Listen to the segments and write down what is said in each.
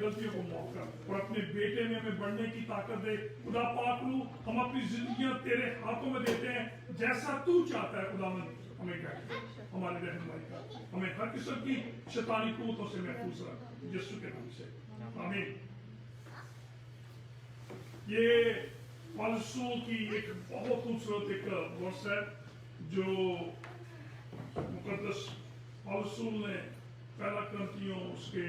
गलतियों को माफ कर और अपने बेटे में हमें बढ़ने की ताकत दे। खुदा पाक रू, हम अपनी जिंदगियां तेरे हाथों में देते हैं, जैसा तू चाहता है खुदावंद हमें कहते हैं, हमारे रहनुमाई कर, हमें हर किस्म की शैतानी कुव्वतों से महफूज रख, यीशु के नाम से आमीन। ये पौलुस की एक बहुत खूबसूरत एक वर्स है जो मुकद्दस पौलुस ने पहला करंथियों उसके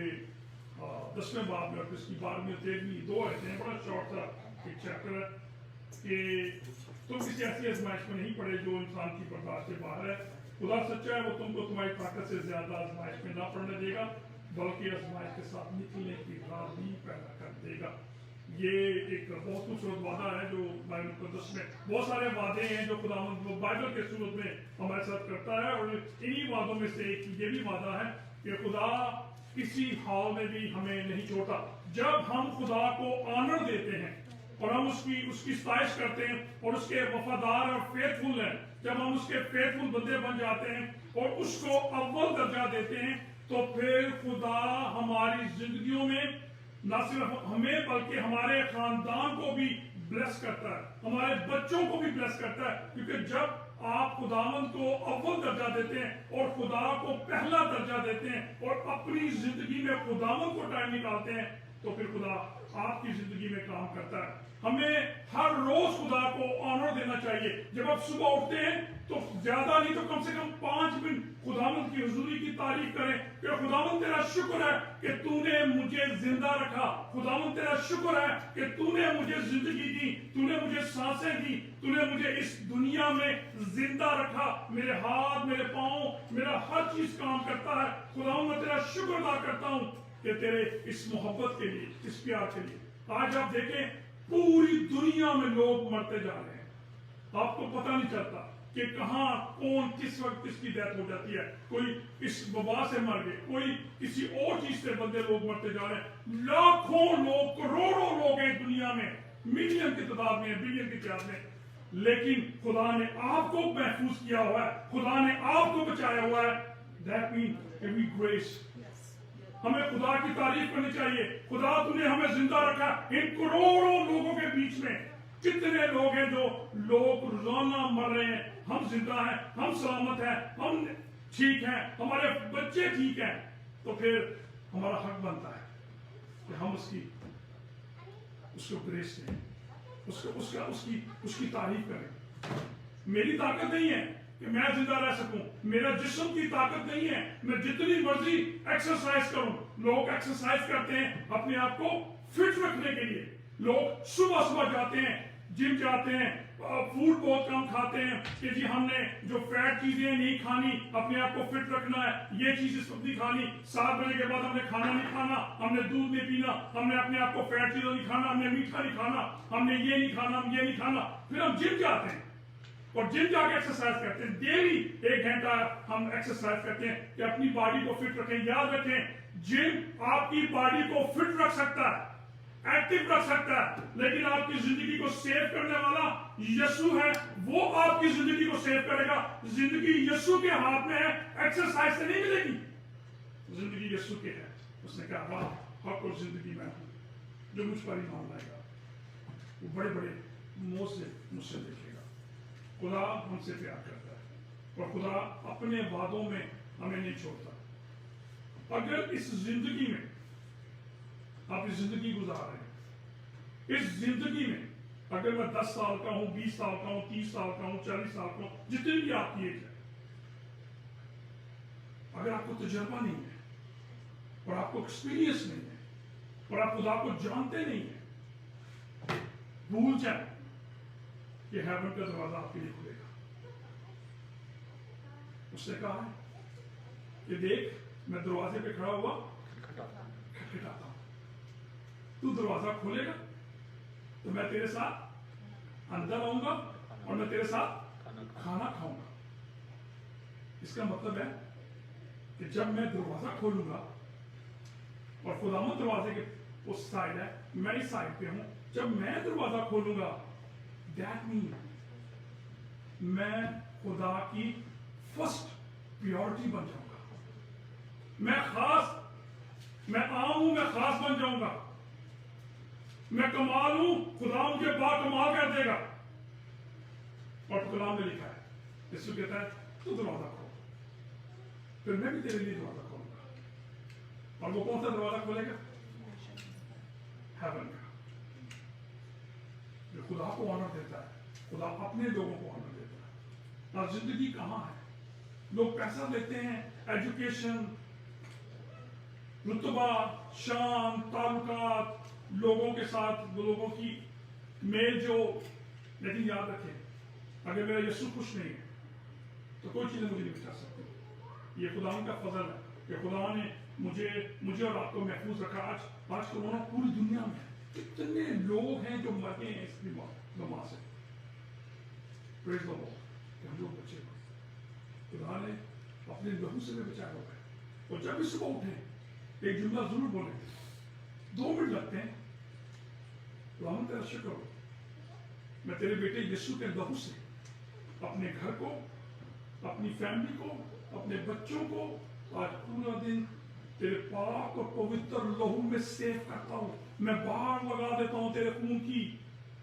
10वें बाब में और इसकी 12वीं 13वीं 2 आयतें हैं, बड़ा शॉर्ट सा एक चैप्टर है कि तुम किसी ऐसी आजमाइश में नहीं पड़े जो इंसान की बर्दाश्त से बाहर है। खुदा सच्चा है, वो तुमको तुम्हारी ताकत से ज्यादा आजमाइश में ना पड़ने देगा, बल्कि आजमाइश के साथ निकलने की राह भी पैदा कर देगा। ये एक बहुत खूबसूरत वादा है जो बाइबल मुकद्दस में बहुत सारे वादे हैं जो खुदा बाइबल के सूरत में हमारे साथ करता है, और इन्हीं वादों में से एक ये भी वादा है कि खुदा किसी हाल में भी हमें नहीं छोड़ता। जब हम खुदा को ऑनर देते हैं और हम उसकी सताइश करते हैं और उसके वफादार और फेथफुल हैं, जब हम उसके फेथफुल बंदे बन जाते हैं और उसको अव्वल दर्जा देते हैं, तो फिर खुदा हमारी जिंदगियों में न सिर्फ हमें बल्कि हमारे खानदान को भी ब्लेस करता है, हमारे बच्चों को भी ब्लेस करता है। क्योंकि जब आप खुदावंद को अव्वल दर्जा देते हैं और खुदा को पहला दर्जा देते हैं और अपनी जिंदगी में खुदावंद को टाइम निकालते हैं, तो फिर खुदा आपकी जिंदगी में काम करता है। हमें हर रोज खुदा को ऑनर देना चाहिए। जब आप सुबह उठते हैं तो ज्यादा नहीं तो कम से कम 5 मिनट खुदावंद की हुजूरी की तारीफ करें कि खुदावंद तेरा शुक्र है कि तूने मुझे जिंदा रखा, खुदावंद तेरा शुक्र है कि तूने मुझे जिंदगी दी, तूने मुझे सांसें दी, तूने मुझे इस दुनिया में जिंदा रखा, मेरे हाथ मेरे पांव मेरा हर चीज काम करता है। खुदावंद मैं तेरा शुक्र अदा करता हूं कि तेरे इस मोहब्बत के लिए, इस प्यार के लिए। आज आप देखें पूरी दुनिया में लोग मरते जा रहे हैं, आपको पता नहीं चलता कि कहां कौन किस वक्त किसकी डेथ हो जाती है। कोई इस वबा से मर गए, कोई किसी और चीज से बंदे लोग मरते जा रहे हैं। लाखों लोग, करोड़ों लोग हैं दुनिया में, मिलियन की तादाद में, बिलियन की तादाद में, लेकिन खुदा ने आपको महफूज किया हुआ है, खुदा ने आपको बचाया हुआ है। That means every grace. हमें खुदा की तारीफ करनी चाहिए। खुदा तूने हमें जिंदा रखा। इन करोड़ों लोगों के बीच में कितने लोग हैं जो लोग रोजाना मर रहे हैं, हम जिंदा हैं, हम सलामत हैं, हम ठीक हैं, हमारे बच्चे ठीक हैं, तो फिर हमारा हक बनता है कि हम उसको ग्रेस दें, उसकी तारीफ करें। मेरी ताकत नहीं है कि मैं जिंदा रह सकूं, मेरा जिस्म की ताकत नहीं है, मैं जितनी मर्जी एक्सरसाइज करूं। लोग एक्सरसाइज करते हैं अपने आप को फिट रखने के लिए। लोग सुबह सुबह जाते हैं, जिम जाते हैं, फूड बहुत कम खाते हैं कि जी हमने जो फैट चीजें नहीं खानी, अपने आप को फिट रखना है, ये चीज इस वक्त नहीं खानी, 7 बजे के बाद हमने खाना नहीं खाना, हमने दूध नहीं पीना, हमने अपने आप को फैट चीजें नहीं खाना, हमने मीठा नहीं खाना, हमने ये नहीं खाना, हम ये नहीं खाना। फिर हम जिम जाते हैं और जिम जाके एक्सरसाइज करते हैं। डेली 1 घंटा हम एक्सरसाइज करते हैं कि अपनी बॉडी को फिट रखें। याद रखें, जिम आपकी बॉडी को फिट रख सकता है, एक्टिव रख सकता है, लेकिन आपकी जिंदगी को सेव करने वाला यीशु है, वो आपकी जिंदगी को सेव करेगा। जिंदगी यीशु के हाथ में है, एक्सरसाइज से नहीं मिलेगी, जिंदगी यीशु के है। उसने कहा वाह हक और जिंदगी में हूं, जो मुझ पर ईमान लाएगा वो बड़े बड़े मुंह से मुझसे देखेगा। खुदा हमसे प्यार करता है और खुदा अपने वादों में हमें नहीं छोड़ता। अगर इस जिंदगी में आप इस जिंदगी गुजार रहे हैं, इस जिंदगी में अगर मैं 10 साल का हूं, 20 साल का हूं, 30 साल का हूं, 40 साल का हूं, जितनी भी आपकी एज है, अगर आपको तजर्बा नहीं है और आपको एक्सपीरियंस नहीं है और आप खुदा को जानते नहीं है, भूल जाए कि हेवन का दरवाजा आपके लिए खुलेगा। उसने कहा है कि देख मैं दरवाजे पे खड़ा हुआ खटखटाता हूं, तू दरवाजा खोलेगा तो मैं तेरे साथ अंदर आऊंगा और मैं तेरे साथ खाना खाऊंगा। इसका मतलब है कि जब मैं दरवाजा खोलूंगा और खुदावंद दरवाजे के उस साइड है, मैं इस साइड पे हूं, जब मैं दरवाजा खोलूंगा दैट मीन मैं खुदा की फर्स्ट प्रायोरिटी बन जाऊंगा। मैं खास میں عام ہوں، میں خاص بن جاؤں گا، میں کمال ہوں، خدا مجھے با کمال کر دے گا. اور کلام میں لکھا ہے، اس کو کہتا ہے تو دروازہ کھول، پھر میں بھی تیرے لیے دروازہ کھولوں گا. اور وہ کون سا دروازہ کھولے گا؟ ہیون کا، جو خدا کو آنر دیتا ہے. خدا اپنے لوگوں کو آنر دیتا ہے. اور زندگی کہاں ہے؟ لوگ پیسہ دیتے ہیں، ایجوکیشن، رتبہ، شان، تعلقات، لوگوں کے ساتھ لوگوں کی میل جو. لیکن یاد رکھیں، اگر میرا یسوع خوش نہیں ہے تو کوئی چیزیں مجھے نہیں بچا سکتی. یہ خدا کا فضل ہے کہ خدا نے مجھے اور آپ کو محفوظ رکھا. آج کورونا پوری دنیا میں کتنے لوگ ہیں جو مر گئے ہیں اس بیمار سے. پریز دی لارڈ کہ ہم لوگ بچے ہوئے. خدا نے اپنے لہو سے بھی بچایا ہوا ہے. اور جب بھی صبح اٹھیں ایک جملہ ضرور بولیں، 2 منٹ لگتے ہیں. خدا تیرا شکر ہو، میں تیرے بیٹے یسوع کے لہو سے اپنے گھر کو، اپنی فیملی کو، اپنے بچوں کو آج پورا دن تیرے پاک اور پوتر لہو میں سیف کرتا ہوں. میں باہر لگا دیتا ہوں تیرے خون کی.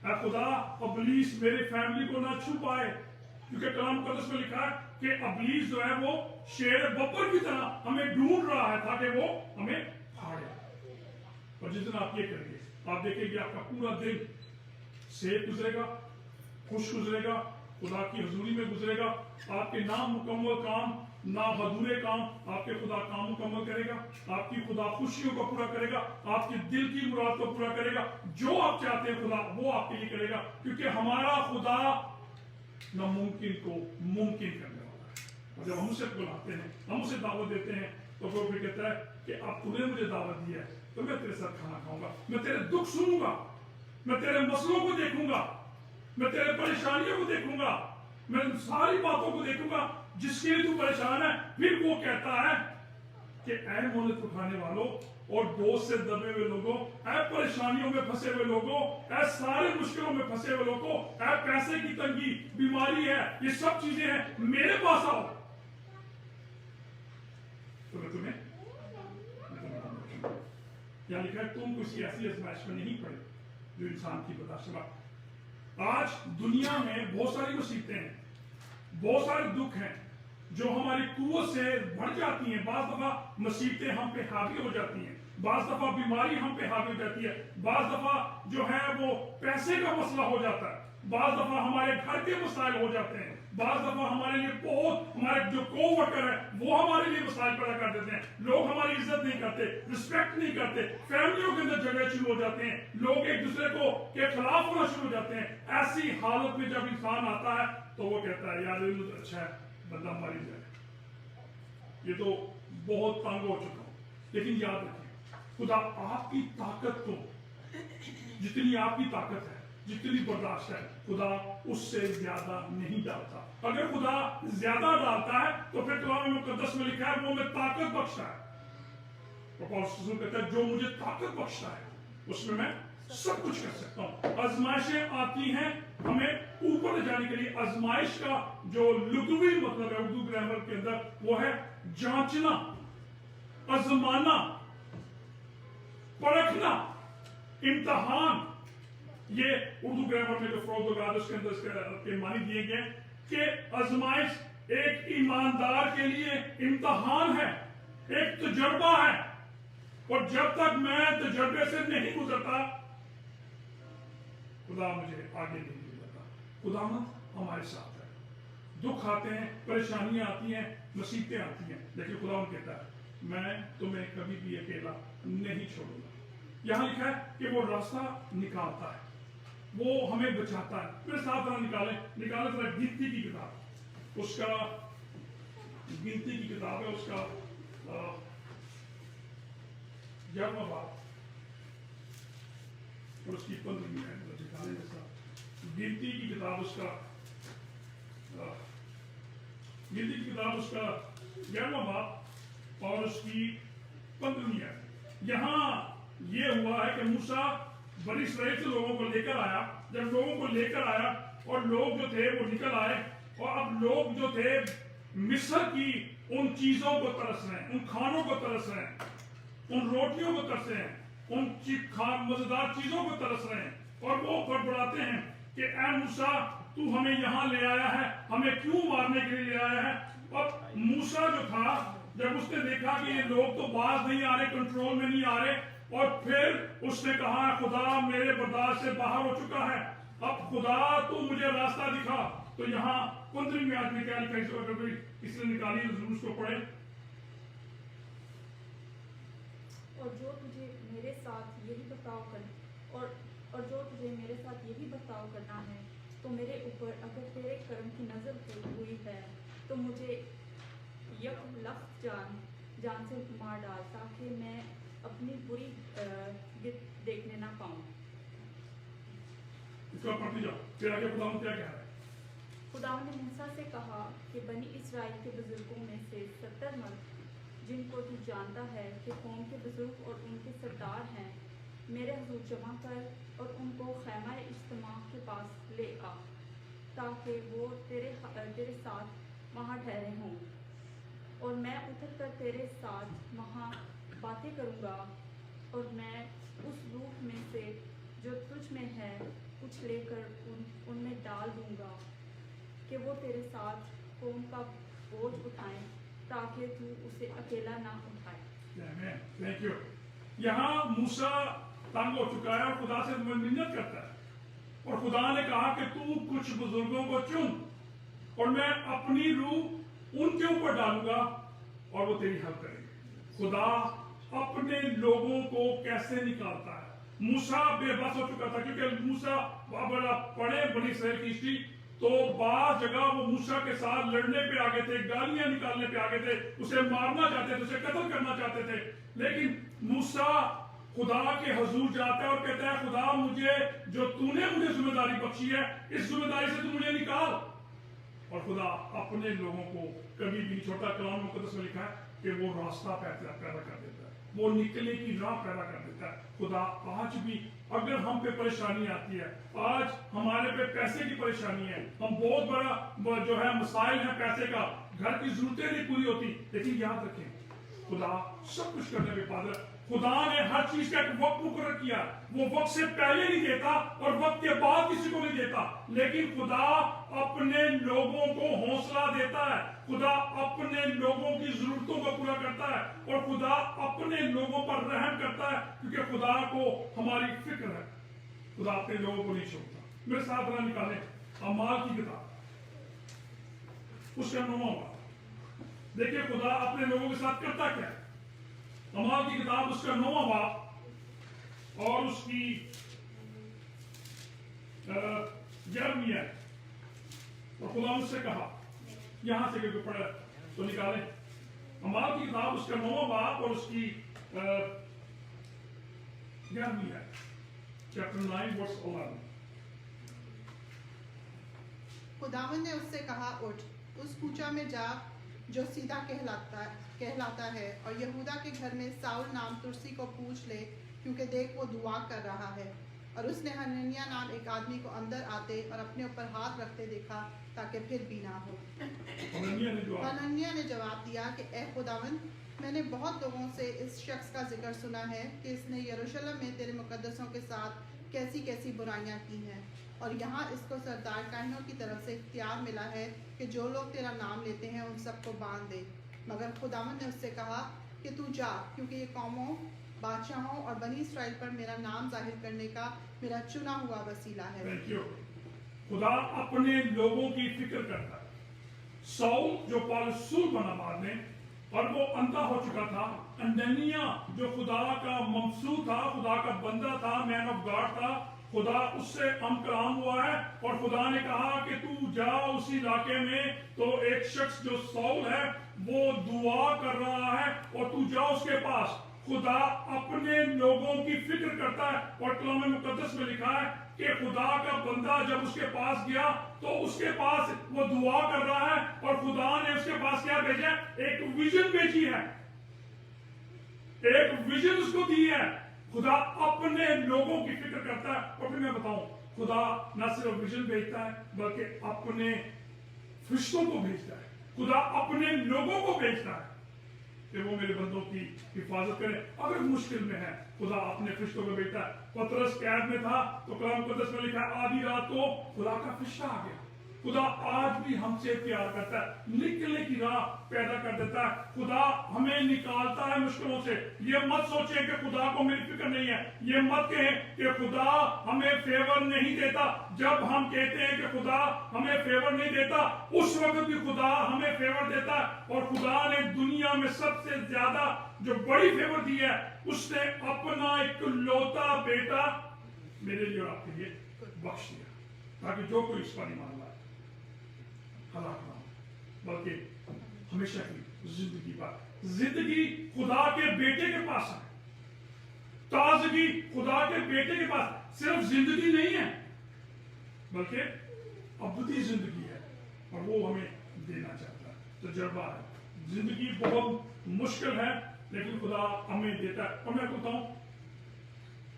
اے خدا، ابلیس میرے فیملی کو نہ چھو پائے، کیونکہ کلام مقدس میں لکھا ہے کہ ابلیس جو ہے وہ شیر ببر کی طرح ہمیں ڈھونڈ رہا ہے تاکہ وہ ہمیں پھاڑے. اور جس دن آپ یہ کریں گے، آپ دیکھیں گے آپ کا پورا دن سیف گزرے گا، خوش گزرے گا، خدا کی حضوری میں گزرے گا. آپ کے نامکمل کام، ادھورے کام، آپ کے خدا کام مکمل کرے گا. آپ کی خدا خوشیوں کو پورا کرے گا، آپ کے دل کی مراد کو پورا کرے گا. جو آپ چاہتے ہیں خدا وہ آپ کے لیے کرے گا، کیونکہ ہمارا خدا ناممکن کو ممکن کرنے والا ہے. اور جب ہم اسے بلاتے ہیں، ہم اسے دعوت دیتے ہیں، تو وہ بھی کہتا ہے کہ اب تو نے مجھے دعوت دی ہے تو میں تیرے ساتھ کھانا کھاؤں گا، میں تیرے دکھ سنوں گا، میں تیرے مسئلوں کو دیکھوں گا، میں تیرے پریشانیوں کو دیکھوں گا، میں ساری باتوں کو دیکھوں گا جس کے لیے تو پریشان ہے. پھر وہ کہتا ہے کہ اے مہلت اٹھانے والوں اور بوجھ سے دبے ہوئے لوگوں، اے پریشانیوں میں پھنسے ہوئے لوگوں، اے سارے مشکلوں میں پھنسے ہوئے لوگوں، اے پیسے کی تنگی، بیماری ہے، یہ سب چیزیں ہیں، میرے پاس آؤ تو میں تمہیں یہاں لکھا ہے تم کسی ایسی آزمائش میں نہیں پڑے جو انسان کی برداشت نہ. آج دنیا میں بہت ساری مصیبتیں ہیں، بہت سارے دکھ ہیں جو ہماری قوت سے بڑھ جاتی ہیں. بعض دفعہ مصیبتیں ہم پہ حاوی ہو جاتی ہیں، بعض دفعہ بیماری ہم پہ حاوی ہو جاتی ہے، بعض دفعہ جو ہے وہ پیسے کا مسئلہ ہو جاتا ہے، بعض دفعہ ہمارے گھر کے مسائل ہو جاتے ہیں، بعض دفعہ ہمارے لیے بہت ہمارے جو کو ورکر ہے وہ ہمارے لیے مسائل پیدا کر دیتے ہیں. لوگ ہماری عزت نہیں کرتے، رسپیکٹ نہیں کرتے، فیملیوں کے اندر جھگڑے شروع ہو جاتے ہیں، لوگ ایک دوسرے کو کے خلاف ہونا شروع ہو جاتے ہیں. ایسی حالت میں جب انسان آتا ہے تو وہ کہتا ہے یار یہ اچھا ہے بندہ ماری جائے، یہ تو بہت تنگ ہو چکا ہوں. لیکن یاد رکھیں، خدا آپ کی طاقت کو، جتنی آپ کی طاقت ہے، جتنی برداشت ہے، خدا اس سے زیادہ نہیں ڈالتا. اگر خدا زیادہ ڈالتا ہے تو پھر کلام مقدس میں لکھا ہے وہ میں طاقت بخشتا ہے. اور پولس رسول کہتا ہے جو مجھے طاقت بخشتا ہے اس میں سب کچھ کر سکتا ہوں. آزمائشیں آتی ہیں ہمیں اوپر لے جانے کے لیے. آزمائش کا جو لغوی مطلب ہے اردو گرامر کے اندر وہ ہے جانچنا، آزمانا، پرکھنا، امتحان. یہ اردو گرامر میں جو فروغ وغیرہ اس کے اندر اس کے معنی دیے گئے کہ آزمائش ایک ایماندار کے لیے امتحان ہے، ایک تجربہ ہے. اور جب تک میں تجربے سے نہیں گزرتا خدا مجھے آگے نہیں لے جاتا. خداوند ہمارے ساتھ ہے. دکھ آتے ہیں، پریشانیاں آتی ہیں، مصیبتیں آتی ہیں، لیکن خداوند کہتا ہے میں تمہیں کبھی بھی اکیلا نہیں چھوڑوں گا. یہاں لکھا ہے کہ وہ راستہ نکالتا ہے، وہ ہمیں بچاتا ہے. میرے ساتھ نکالیں ذرا گنتی کی کتاب، اس کا گنتی کی کتاب ہے، اس کا 11واں باب اور اس کی 15ویں آیت. گنتی کی کتاب اس کا 11واں باب اور اس کی 15ویں آیت. یہاں یہ ہوا ہے کہ موسیٰ بنی اسرائیل سے لوگوں کو لے کر آیا. جب لوگوں کو لے کر آیا اور لوگ جو تھے وہ نکل آئے، اور اب لوگ جو تھے مصر کی ان چیزوں کو ترس رہے ہیں، ان کھانوں کو ترس رہے ہیں. उन रोटियों को तरसे हैं, उन मजेदार चीजों को तरस रहे हैं, और वो बड़बड़ाते हैं कि ऐ मूसा तू हमें यहाँ ले आया है, हमें क्यों मारने के लिए ले आया है। और मूसा जो था, जब उसने देखा कि ये लोग तो बाज नहीं आ रहे, कंट्रोल में नहीं आ रहे, और फिर उसने कहा खुदा मेरे बर्दाश्त से बाहर हो चुका है, अब खुदा तू मुझे रास्ता दिखा। तो यहाँ 15वीं आयत में क्या लिखा है, अगर कोई किसी ने निकाली तो जरूर उसको पढ़े। और जो तुझे मेरे साथ यही बर्ताव करना है तो मेरे ऊपर अगर तेरे कर्म की नजर हुई है तो मुझे लफ्ज़ जान से मार डाल, ताकि मैं अपनी बुरी देखने ना पाऊं। इसका पढ़ते जाओ, फिर आगे खुदा क्या कह रहा है। खुदा ने मूसा से कहा कि बनी इस्राएल के बुजुर्गों में से 70 मर्द, जिनको तू जानता है कि कौम के बुजुर्ग और उनके सरदार हैं, मेरे हुजूर जमा कर और उनको खैमा इज्तिमा के पास ले आ, ताकि वो तेरे साथ वहाँ ठहरे हों, और मैं उतर कर तेरे साथ वहाँ बातें करूँगा, और मैं उस रूह में से जो तुझ में है कुछ लेकर उनमें डाल दूँगा कि वो तेरे साथ कौम का बोझ उठाएं, ताकि तू उसे अकेला ना उठाए। Thank you. यहाँ मूसा तंग हो चुका है और खुदा से मिन्नत करता है, और खुदा ने कहा कि तू कुछ बुजुर्गों को चुन और मैं अपनी रूह उनके ऊपर डालूंगा और वो तेरी हेल्प करेंगे। खुदा अपने लोगों को कैसे निकालता है। मूसा बेबस हो चुका था, क्योंकि मूसा बड़ा पढ़े बड़ी शहर की हिस्ट्री, तो बार जगह वो मूसा के साथ लड़ने पे आगे थे, गालियां निकालने पे आगे थे, उसे मारना चाहते थे, उसे कत्ल करना चाहते थे। लेकिन मूसा खुदा के हुजूर जाता है और कहता है खुदा मुझे जो तूने मुझे जिम्मेदारी बख्शी है, इस जिम्मेदारी से तू मुझे निकाल। और खुदा अपने लोगों को कभी भी छोटा, कलाम मुकद्दस में लिखा है कि वो रास्ता पैदा कर देता है, वो निकलने की राह पैदा कर देता है। खुदा आज भी अगर हम पे परेशानी आती है, आज हमारे पे पैसे की परेशानी है, हम बहुत बड़ा जो है मसाइल है पैसे का, घर की जरूरतें नहीं पूरी होती, लेकिन याद रखें खुदा सब कुछ करने पे कादिर है। खुदा ने हर चीज का एक वक्त मुकर्रर किया, वो वक्त से पहले नहीं देता और वक्त के बाद किसी को नहीं देता, लेकिन खुदा अपने लोगों को हौसला देता है, खुदा अपने लोगों की जरूरतों को पूरा करता है, और खुदा अपने लोगों पर रहम करता है, क्योंकि खुदा को हमारी फिक्र है। खुदा अपने लोगों को नहीं छोड़ता। मेरे साथ ना निकाले अमाल की किताब, उसका 9वां बाब देखिए खुदा अपने लोगों के साथ करता क्या है। अमाल की किताब उसका 9वां बाब और उसकी 11वीं है। और खुदा मुझसे कहा, यहां से क्योंकि पढ़ा तो निकालें। अमाल की किताब उसका 9वां बाब और उसकी 11वीं है, चैप्टर 9 वर्स 11। खुदावन ने उससे कहा, उठ, उस कूचा में जा जो सीधा कहलाता है, और यहूदा के घर में साउल नाम तुरसी को पूछ ले, क्योंकि देख वो दुआ कर रहा है। और उसने हनन्याह नाम एक आदमी को अंदर आते और अपने ऊपर हाथ रखते देखा, ताकि फिर भी ना हो। हनन्याह ने जवाब दिया कि ए खुदावन, मैंने बहुत लोगों से इस शख्स का जिक्र सुना है कि इसने यरूशलेम में तेरे मुकद्दसों के साथ कैसी कैसी बुराइयां की हैं, और यहाँ इसको सरदार काहिनों की तरफ से इख्तियार मिला है कि जो लोग तेरा नाम लेते हैं उन सबको बांध दे। मगर खुदावन ने उससे कहा कि तू जा, क्योंकि ये कौमों, बादशाहों और बनी इस्राएल पर मेरा नाम जाहिर करने का मेरा चुना हुआ वसीला है। खुदा अपने लोगों की फिक्र करता है। साउल जो पालसूल बना बाद में, और वो अंधा हो चुका था। हनन्याह जो खुदा का ममसूद था, खुदा का बंदा था, मैन ऑफ गॉड था, खुदा उससे कलाम हुआ है, और खुदा ने कहा कि तू जा उस इलाके में, तो एक शख्स जो साउल है वो दुआ कर रहा है, और तू जा उसके पास। खुदा अपने लोगों की फिक्र करता है, और कलाम मुकद्दस में लिखा है कि खुदा का बंदा जब उसके पास गया तो उसके पास वो दुआ कर रहा है, और खुदा ने उसके पास क्या भेजा? एक विजन भेजी है, एक विजन उसको दी है। खुदा अपने लोगों की फिक्र करता है। और फिर मैं बताऊं, खुदा न सिर्फ विजन भेजता है, बल्कि अपने फरिश्तों को भेजता है, खुदा अपने लोगों को भेजता है। کہ وہ میرے بندوں کی حفاظت کرے اگر مشکل میں ہے. خدا اپنے فرشتوں کو بھیجتا ہے. پترس قید میں تھا تو کلام مقدس میں لکھا ہے آدھی رات کو خدا کا فرشتہ آ گیا. خدا آج بھی ہم سے پیار کرتا ہے, نکلنے کی راہ پیدا کر دیتا ہے. خدا ہمیں نکالتا ہے مشکلوں سے. یہ مت سوچیں کہ خدا کو میری فکر نہیں ہے, یہ مت کہیں کہ خدا ہمیں فیور نہیں دیتا. جب ہم کہتے ہیں کہ خدا ہمیں فیور نہیں دیتا, اس وقت بھی خدا ہمیں فیور دیتا ہے. اور خدا نے دنیا میں سب سے زیادہ جو بڑی فیور دی ہے, اس نے اپنا ایک لوتا بیٹا میرے لیے اور آپ کے لیے بخش دیا, تاکہ جو کوئی اس پر ایمان لائے ہلاک نہ ہو بلکہ ہمیشہ کی زندگی پائے. زندگی خدا کے بیٹے کے پاس ہے, تازگی خدا کے بیٹے کے پاس. صرف زندگی نہیں ہے بلکہ ابدی زندگی ہے, اور وہ ہمیں دینا چاہتا ہے. تجربہ ہے, زندگی بہت مشکل ہے لیکن خدا ہمیں دیتا ہے. اور میں کہتا ہوں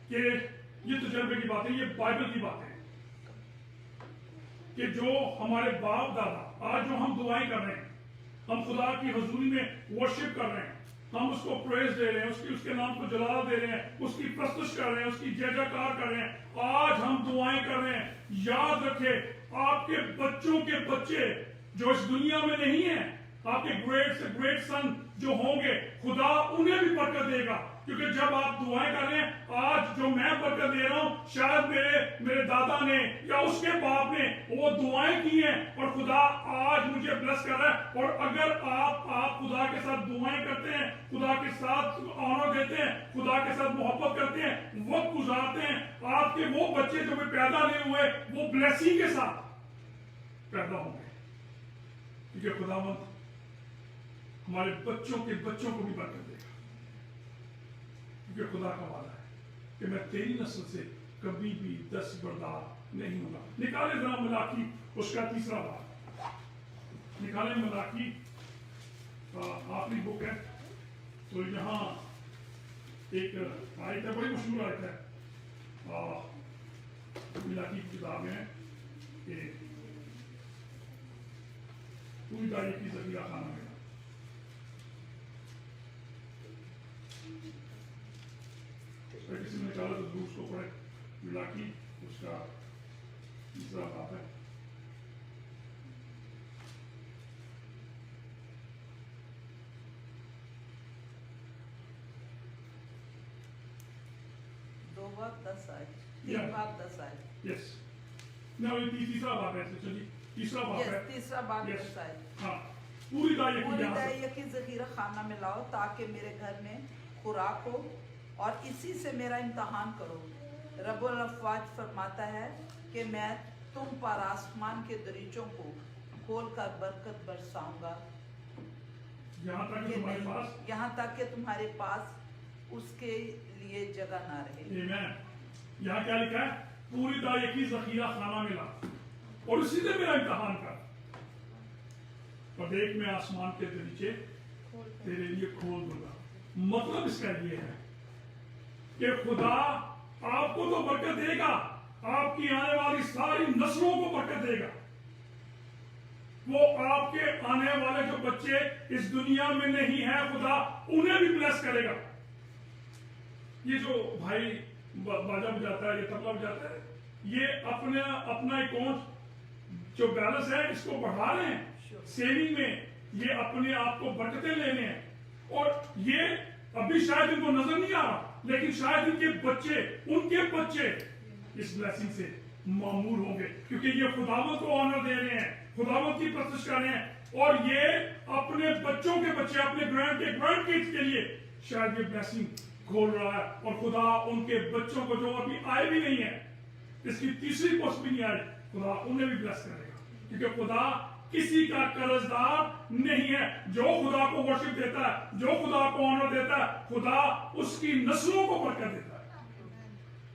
کہ یہ تجربے کی بات ہے, یہ بائبل کی بات ہے کہ جو ہمارے باپ دادا آج جو ہم دعائیں کر رہے ہیں, ہم خدا کی حضوری میں ورشپ کر رہے ہیں, ہم اس کو پریز دے رہے ہیں, اس کے نام کو جلال دے رہے ہیں, اس کی پرستش کر رہے ہیں, اس کی جے جیکار کر رہے ہیں, آج ہم دعائیں کر رہے ہیں. یاد رکھیں آپ کے بچوں کے بچے جو اس دنیا میں نہیں ہیں, آپ کے گریٹ سے گریٹ سن جو ہوں گے, خدا انہیں بھی برکت دے گا. کیونکہ جب آپ دعائیں کر رہے ہیں, آج جو میں برکت دے رہا ہوں شاید میرے دادا نے یا اس کے باپ نے وہ دعائیں کی ہیں اور خدا آج مجھے بلیس کر رہا ہے. اور اگر آپ خدا کے ساتھ دعائیں کرتے ہیں, خدا کے ساتھ آنر دیتے ہیں, خدا کے ساتھ محبت کرتے ہیں, وقت گزارتے ہیں, آپ کے وہ بچے جو بھی پیدا نہیں ہوئے وہ بلیسنگ کے ساتھ پیدا ہوں گے. کیونکہ خداوند ہمارے بچوں کے بچوں کو بھی برکت دے گا. کیونکہ خدا کا وعدہ ہے کہ میں تیری نسل سے کبھی بھی دستبردار نہیں ہوں گا. نکالے ذرا ملاکی اس کا 3 باب, نکالے ملاکی آخری بک ہے. تو یہاں ایک آیت ہے, بڑی مشہور آیت ہے ملاکی کی کتاب میں کہ پوری تاریخ کی ذخیرہ خانہ میں. کسی نے نکالا تو ضرور اس کو پڑھے. ملاکی اس کا 3 باب ہے. Yes. No, تیسرا باب ہے. چلیے تیسرا باب ہے. تیسرا باب 10 آیت. ہاں, پوری تاریخ کی ذخیرہ خانہ میں لاؤ تاکہ میرے گھر میں خوراک ہو اور اسی سے میرا امتحان کرو. رب الافواج فرماتا ہے کہ میں تم پر آسمان کے دریچوں کو کھول کر برکت برساؤں گا یہاں تک کہ تمہارے پاس اس کے لیے جگہ نہ رہے. یہاں کیا لکھا ہے؟ پوری تاریخی ذخیرہ خانہ میں لا اور اسی سے میرا امتحان کر, اور دیکھ میں آسمان کے دریچے تیرے لیے کھول دوں گا. مطلب اس کا یہ ہے کہ خدا آپ کو تو برکت دے گا, آپ کی آنے والی ساری نسلوں کو برکت دے گا. وہ آپ کے آنے والے جو بچے اس دنیا میں نہیں ہیں, خدا انہیں بھی بلیس کرے گا. یہ جو بھائی باجا بجاتا ہے, یہ تبلا بجاتا ہے, یہ اپنا اکاؤنٹ جو بیلنس ہے اس کو بڑھا رہے ہیں سیونگ میں, یہ اپنے آپ کو برکتیں لے رہے ہیں. اور یہ ابھی شاید ان کو نظر نہیں آ رہا, لیکن شاید ان کے بچے اس بلیسنگ سے معمور ہوں گے, کیونکہ یہ خداوند کو آنر دے رہے ہیں, خداوند کی پرستش کر رہے ہیں, اور یہ اپنے بچوں کے بچے, اپنے گرینڈ کڈز کے لیے شاید یہ بلیسنگ کھول رہا ہے. اور خدا ان کے بچوں کو جو ابھی آئے بھی نہیں ہے, اس کی تیسری پوسٹ بھی نہیں آئی, خدا انہیں بھی بلیس کرے گا. کیونکہ خدا کسی کا قرضدار نہیں ہے. جو خدا کو ورشپ دیتا ہے, جو خدا کو آنر دیتا ہے, خدا اس کی نسلوں کو برکت دیتا ہے.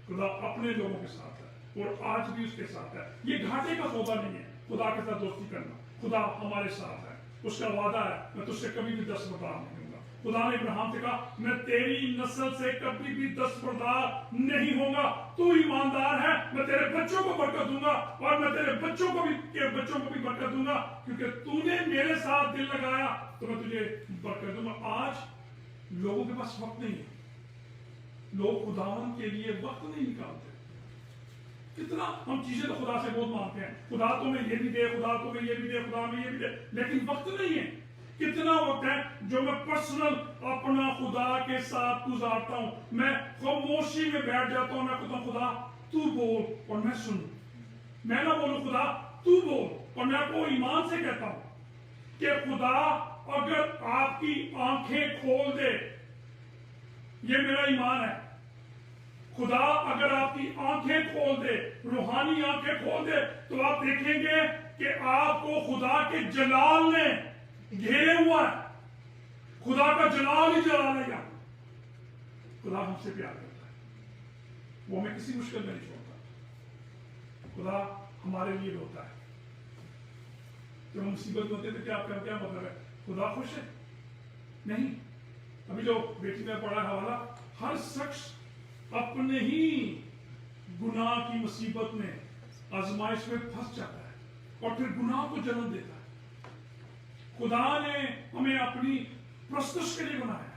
خدا اپنے لوگوں کے ساتھ ہے اور آج بھی اس کے ساتھ ہے. یہ گھاٹے کا سودا نہیں ہے خدا کے ساتھ دوستی کرنا. خدا ہمارے ساتھ ہے, اس کا وعدہ ہے میں تجھ سے کبھی بھی دستبردار نہیں ہوں گا. خدا نے ابراہیم سے کہا میں تیری نسل سے کبھی بھی دستبردار نہیں ہوں گا. تو ایماندار ہے, میں تیرے بچوں کو برکت دوں گا اور میں تیرے بچوں کو بھی برکت دوں گا, کیونکہ تو نے میرے ساتھ دل لگایا, तो मैं तुझे बरकत दूंगा। आज लोगों के पास वक्त नहीं है, लोग खुदावन के लिए वक्त नहीं निकालते। कितना हम चीजें तो खुदा से बहुत मांगते हैं, खुदा तुम्हें ये भी दे, खुदा तुम्हें ये भी दे, खुदा में ये भी दे, लेकिन वक्त नहीं है। कितना वक्त है जो मैं पर्सनल अपना खुदा के साथ गुजारता हूं। मैं खामोशी में बैठ जाता हूं, मैं कहता हूं खुदा तू बोल और मैं सुनूं। मैं ना बोलूं खुदा तू बोल, और मैं आपको ईमान से कहता हूं कि खुदा अगर आपकी आंखें खोल दे, ये मेरा ईमान है, खुदा अगर आपकी आंखें खोल दे, रूहानी आंखें खोल दे, तो आप देखेंगे कि आपको खुदा के जलाल ने घेरे हुआ है। खुदा का जलाल ही जलाल है। खुदा हमसे प्यार करता है, वो हमें किसी मुश्किल में नहीं छोड़ता। खुदा हमारे लिए होता है। जब हम मुसीबत होते तो क्या मतलब है? खुदा खुश है? नहीं। अभी जो बेटी ने पढ़ा हवाला, हर शख्स अपने ही गुनाह की मुसीबत में आजमाइश में फंस जाता है और फिर गुनाह को जन्म देता है। खुदा ने हमें अपनी प्रस्तुत के लिए बनाया,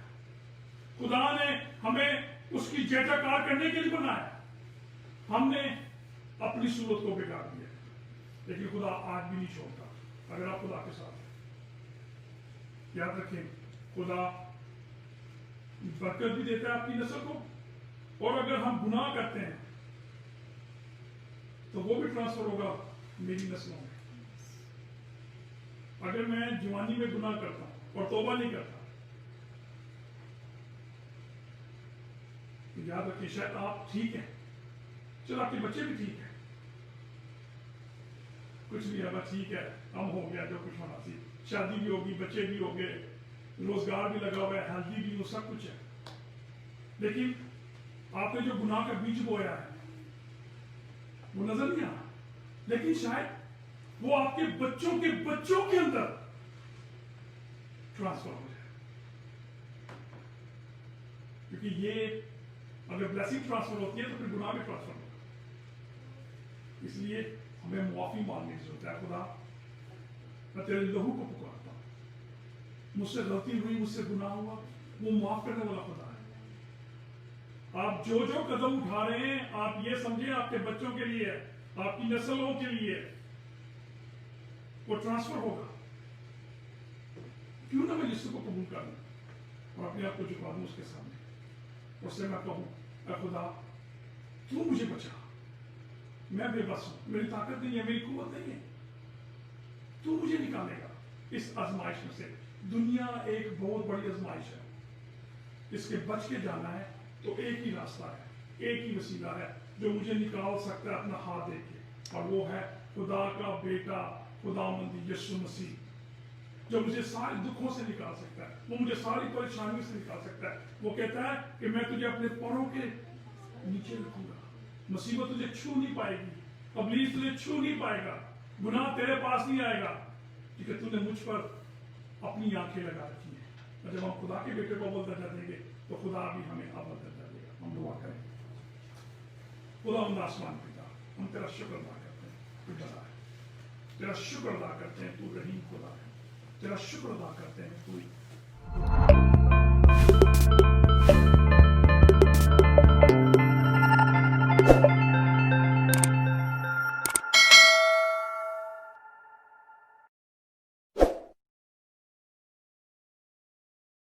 खुदा ने हमें उसकी जयजयकार करने के लिए बनाया। हमने अपनी सूरत को बिगाड़ दिया, लेकिन खुदा आज भी नहीं छोड़ता अगर आप खुदा के साथ हैं। याद रखें, खुदा बरकत भी देता है अपनी नस्ल को, और अगर हम गुनाह करते हैं तो वो भी ट्रांसफर होगा मेरी नस्लों में। अगर मैं जवानी में गुनाह करता हूं और तौबा नहीं करता, तो याद रखिए शायद आप ठीक हैं, चलो आपके बच्चे भी ठीक हैं, कुछ भी अब ठीक है, हम हो गया जो कुछ होना थी, शादी भी होगी, बच्चे भी हो गए, रोजगार भी लगा हुआ है, हेल्दी भी हो, सब कुछ है, लेकिन आपने जो गुनाह का बीज बोया है वो नजर नहीं आ रहा। लेकिन शायद वो आपके बच्चों के अंदर ट्रांसफर हो जाए, क्योंकि ये अगर ब्लेसिंग ट्रांसफर होती है तो फिर गुनाह भी ट्रांसफर होगा। इसलिए हमें मुआफी मांगने की जरूरत है। खुदा, मैं तेरे लहू को पुकारता हूं, मुझसे गलती हुई, मुझसे गुनाह हुआ, वो माफ करने वाला खुदा है। आप जो जो कदम उठा रहे हैं, आप ये समझे आपके बच्चों के लिए, आपकी नस्लों के लिए वो ट्रांसफर होगा। क्यों ना मैं यीशु को कबूल कर लूं और अपने आप को झुका दूं उसके सामने, उससे मैं कहूं, ऐ खुदा तू मुझे बचा, मैं बेबस हूं, मेरी ताकत नहीं है, मेरी कुव्वत नहीं है, तू मुझे निकालेगा इस आजमाइश में से। दुनिया एक बहुत बड़ी आजमाइश है, इसके बच के जाना है तो एक ही रास्ता है, एक ही वसीला है जो मुझे निकाल सकता है अपना हाथ देके, और वो है खुदा का बेटा खुदावंद यीशु मसीह, जो मुझे सारे दुखों से निकाल सकता है, वो मुझे सारी परेशानियों से निकाल सकता है। वो कहता है कि मैं तुझे अपने पैरों के नीचे रखूंगा, मुसीबत तुझे छू नहीं पाएगी, अबलीस तुझे छू नहीं पाएगा, गुनाह तेरे पास नहीं आएगा, क्योंकि तूने मुझ पर अपनी आंखें लगा रखी है। और जब हम खुदा के बेटे को अव्वल दर्जा देंगे तो खुदा भी हमें अव्वल दर्जा देगा। हम दुआ करें। खुदा आसमान पिता, हम तेरा शुक्र अदा करते हैं, तू बड़ा है, तेरा शुक्र अदा करते हैं, तू रहीम खुदा है, तेरा शुक्र अदा करते हैं, तू